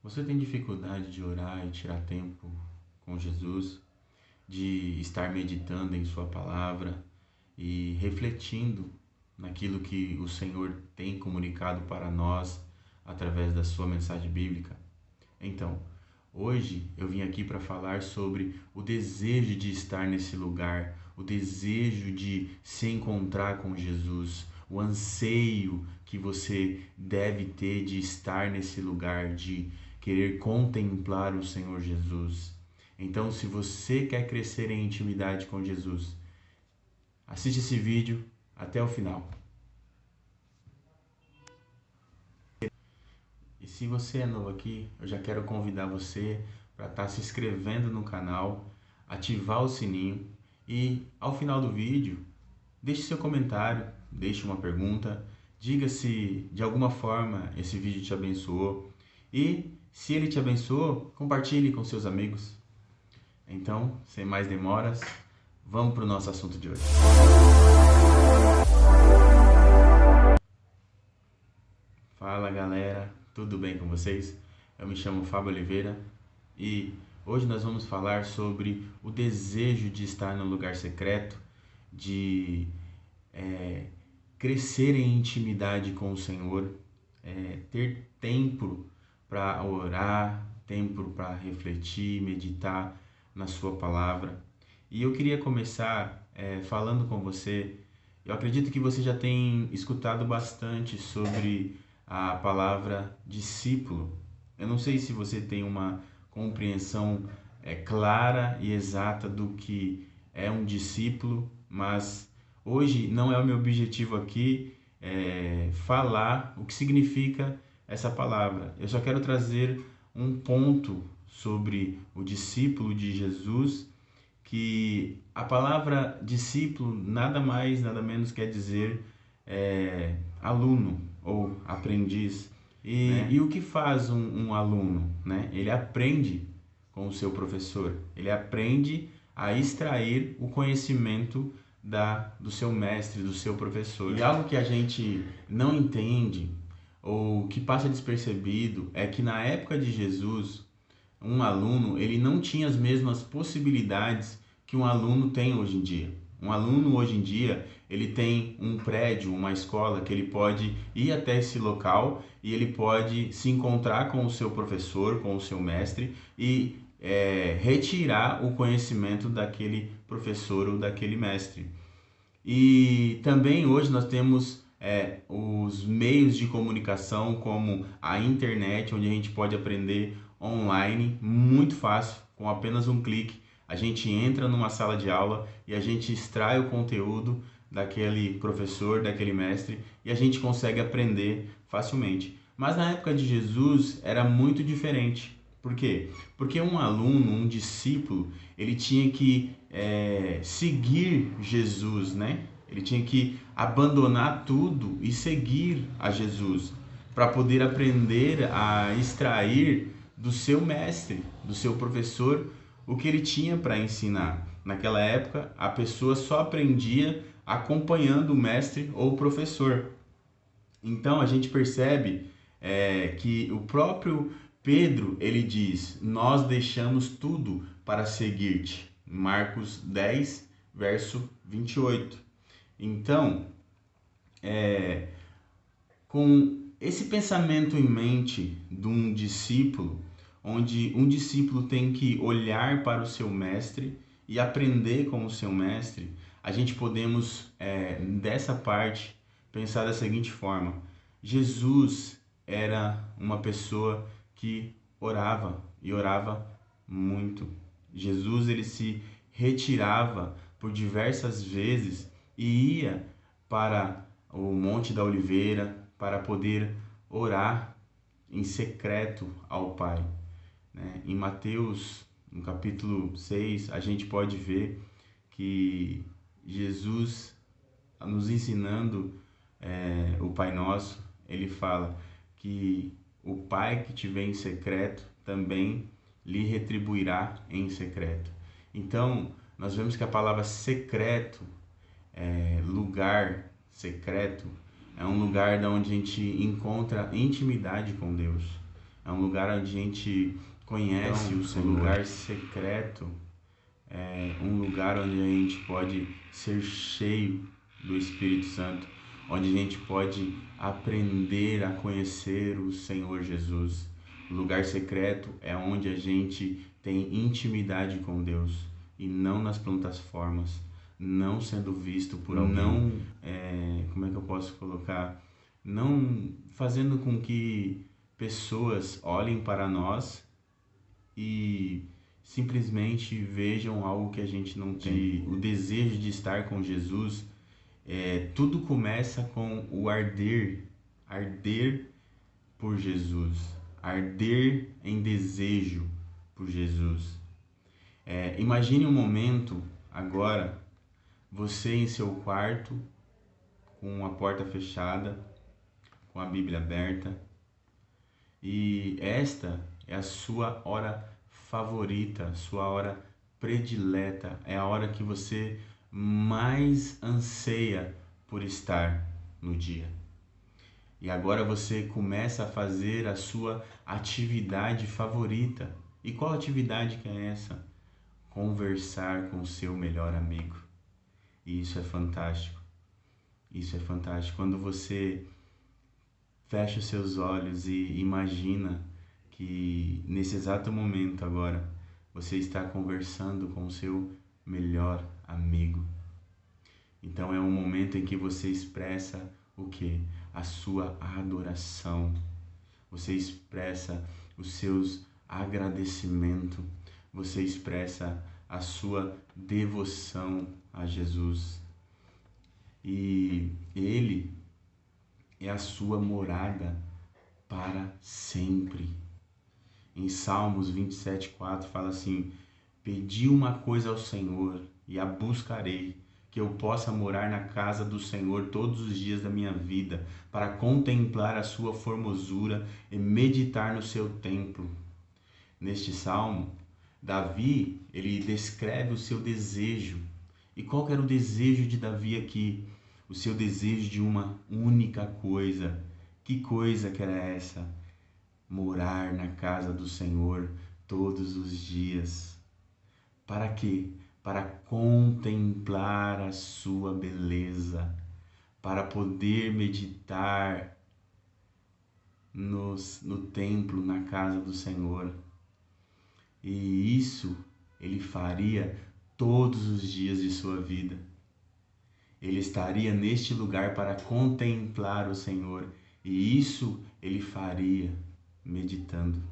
Você tem dificuldade de orar e tirar tempo com Jesus, de estar meditando em Sua palavra e refletindo naquilo que o Senhor tem comunicado para nós através da Sua mensagem bíblica? Então, hoje eu vim aqui para falar sobre o desejo de estar nesse lugar, o desejo de se encontrar com Jesus, o anseio que você deve ter de estar nesse lugar, de querer contemplar o Senhor Jesus. Então, se você quer crescer em intimidade com Jesus, assiste esse vídeo até o final. E se você é novo aqui, eu já quero convidar você para estar se inscrevendo no canal, ativar o sininho e ao final do vídeo, deixe seu comentário, deixe uma pergunta, diga se de alguma forma esse vídeo te abençoou e se ele te abençoou, compartilhe com seus amigos. Então, sem mais demoras, vamos para o nosso assunto de hoje. Fala galera, tudo bem com vocês? Eu me chamo Fábio Oliveira e hoje nós vamos falar sobre o desejo de estar no lugar secreto, de crescer em intimidade com o Senhor, ter tempo para orar, tempo para refletir, meditar na Sua palavra. E eu queria começar falando com você. Eu acredito que você já tem escutado bastante sobre a palavra discípulo. Eu não sei se você tem uma compreensão clara e exata do que é um discípulo, mas hoje não é o meu objetivo aqui falar o que significa essa palavra. Eu só quero trazer um ponto sobre o discípulo de Jesus, que a palavra discípulo nada mais, nada menos quer dizer aluno ou aprendiz. E o que faz um aluno? Né? Ele aprende com o seu professor, ele aprende a extrair o conhecimento do seu mestre, do seu professor. E algo que a gente não entende ou que passa despercebido é que na época de Jesus, um aluno ele não tinha as mesmas possibilidades que um aluno tem hoje em dia. Um aluno hoje em dia, ele tem um prédio, uma escola que ele pode ir até esse local e ele pode se encontrar com o seu professor, com o seu mestre e retirar o conhecimento daquele professor ou daquele mestre. E também hoje nós temos os meios de comunicação como a internet, onde a gente pode aprender online muito fácil, com apenas um clique. A gente entra numa sala de aula e a gente extrai o conteúdo daquele professor, daquele mestre e a gente consegue aprender facilmente. Mas na época de Jesus era muito diferente. Por quê? Porque um aluno, um discípulo, ele tinha que seguir Jesus, né? Ele tinha que abandonar tudo e seguir a Jesus para poder aprender a extrair do seu mestre, do seu professor, o que ele tinha para ensinar. Naquela época, a pessoa só aprendia acompanhando o mestre ou o professor. Então a gente percebe que o próprio Pedro, ele diz: nós deixamos tudo para seguir-te. Marcos 10, verso 28. Então, com esse pensamento em mente de um discípulo, onde um discípulo tem que olhar para o seu mestre e aprender com o seu mestre, a gente podemos, dessa parte, pensar da seguinte forma: Jesus era uma pessoa que orava e orava muito. Jesus ele se retirava por diversas vezes e ia para o Monte da Oliveira para poder orar em secreto ao Pai. Em Mateus, no capítulo 6, a gente pode ver que Jesus, nos ensinando o Pai Nosso, ele fala que o Pai que te vê em secreto também lhe retribuirá em secreto. Então, nós vemos que a palavra secreto, lugar secreto, é um lugar onde a gente encontra intimidade com Deus. é um lugar onde a gente conhece o Senhor. Um lugar secreto, é um lugar onde a gente pode ser cheio do Espírito Santo, onde a gente pode aprender a conhecer o Senhor Jesus. O lugar secreto é onde a gente tem intimidade com Deus e não nas plataformas, não sendo visto por alguém, não, como é que eu posso colocar? Não fazendo com que pessoas olhem para nós e simplesmente vejam algo que a gente não tem. O desejo de estar com Jesus, tudo começa com o arder por Jesus, arder em desejo por Jesus. Imagine um momento agora, você em seu quarto, com a porta fechada, com a Bíblia aberta, e esta é a sua hora favorita, a sua hora predileta, é a hora que você mais anseia por estar no dia. E agora você começa a fazer a sua atividade favorita. E qual atividade que é essa? Conversar com o seu melhor amigo. E isso é fantástico. Isso é fantástico. Quando você fecha os seus olhos e imagina que nesse exato momento agora você está conversando com o seu melhor amigo. Então é um momento em que você expressa o quê? A sua adoração. Você expressa os seus agradecimentos. Você expressa a sua devoção a Jesus. E Ele é a sua morada para sempre. Em Salmos 27:4 fala assim: pedi uma coisa ao Senhor e a buscarei, que eu possa morar na casa do Senhor todos os dias da minha vida, para contemplar a sua formosura e meditar no seu templo. Neste salmo, Davi, ele descreve o seu desejo. E qual que era o desejo de Davi aqui? O seu desejo de uma única coisa. Que coisa que era essa? Morar na casa do Senhor todos os dias. Para quê? Para contemplar a sua beleza, para poder meditar no templo, na casa do Senhor. E isso ele faria todos os dias de sua vida. Ele estaria neste lugar para contemplar o Senhor, e isso ele faria meditando.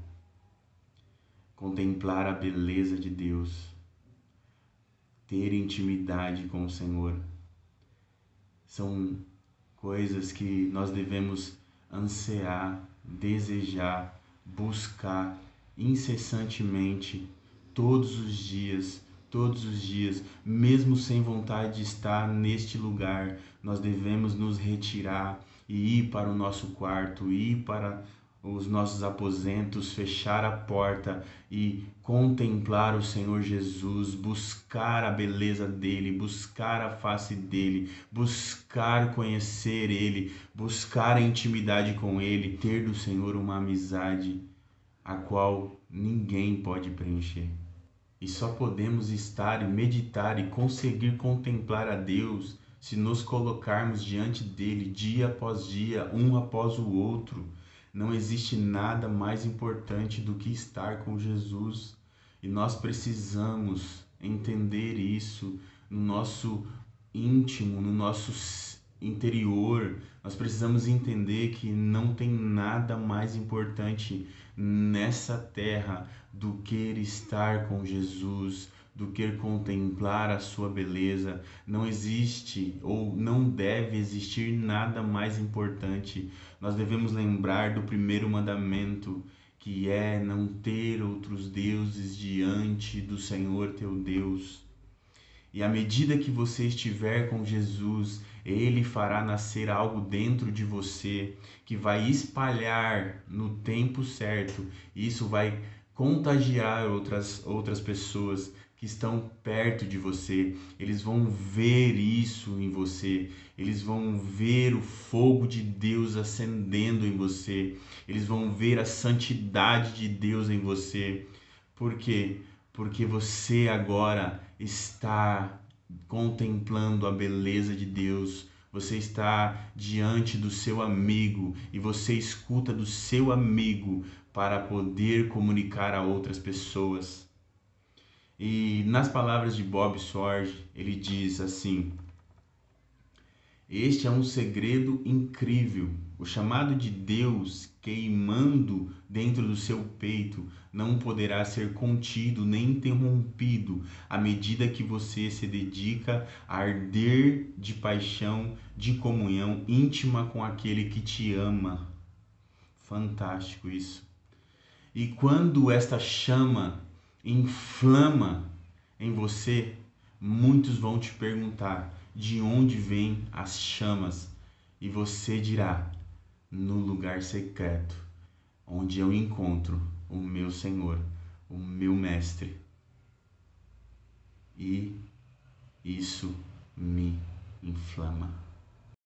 Contemplar a beleza de Deus, ter intimidade com o Senhor, são coisas que nós devemos ansiar, desejar, buscar incessantemente, todos os dias, mesmo sem vontade de estar neste lugar, nós devemos nos retirar e ir para o nosso quarto, ir para os nossos aposentos, fechar a porta e contemplar o Senhor Jesus, buscar a beleza dele, buscar a face dele, buscar conhecer ele, buscar a intimidade com ele, ter do Senhor uma amizade a qual ninguém pode preencher. E só podemos estar e meditar e conseguir contemplar a Deus se nos colocarmos diante dele dia após dia, um após o outro. Não existe nada mais importante do que estar com Jesus. E nós precisamos entender isso no nosso íntimo, no nosso interior. Nós precisamos entender que não tem nada mais importante nessa terra do que estar com Jesus, do que contemplar a sua beleza. Não existe ou não deve existir nada mais importante. Nós devemos lembrar do primeiro mandamento, que é não ter outros deuses diante do Senhor teu Deus. E à medida que você estiver com Jesus, Ele fará nascer algo dentro de você que vai espalhar no tempo certo. E isso vai contagiar outras pessoas que estão perto de você, eles vão ver isso em você, eles vão ver o fogo de Deus acendendo em você, eles vão ver a santidade de Deus em você. Por quê? Porque você agora está contemplando a beleza de Deus. Você está diante do seu amigo e você escuta do seu amigo para poder comunicar a outras pessoas. E nas palavras de Bob Sorge, ele diz assim: este é um segredo incrível. O chamado de Deus queimando dentro do seu peito não poderá ser contido nem interrompido à medida que você se dedica a arder de paixão, de comunhão íntima com aquele que te ama. Fantástico isso. E quando esta chama inflama em você, muitos vão te perguntar de onde vêm as chamas, e você dirá: no lugar secreto, onde eu encontro o meu Senhor, o meu Mestre. E isso me inflama.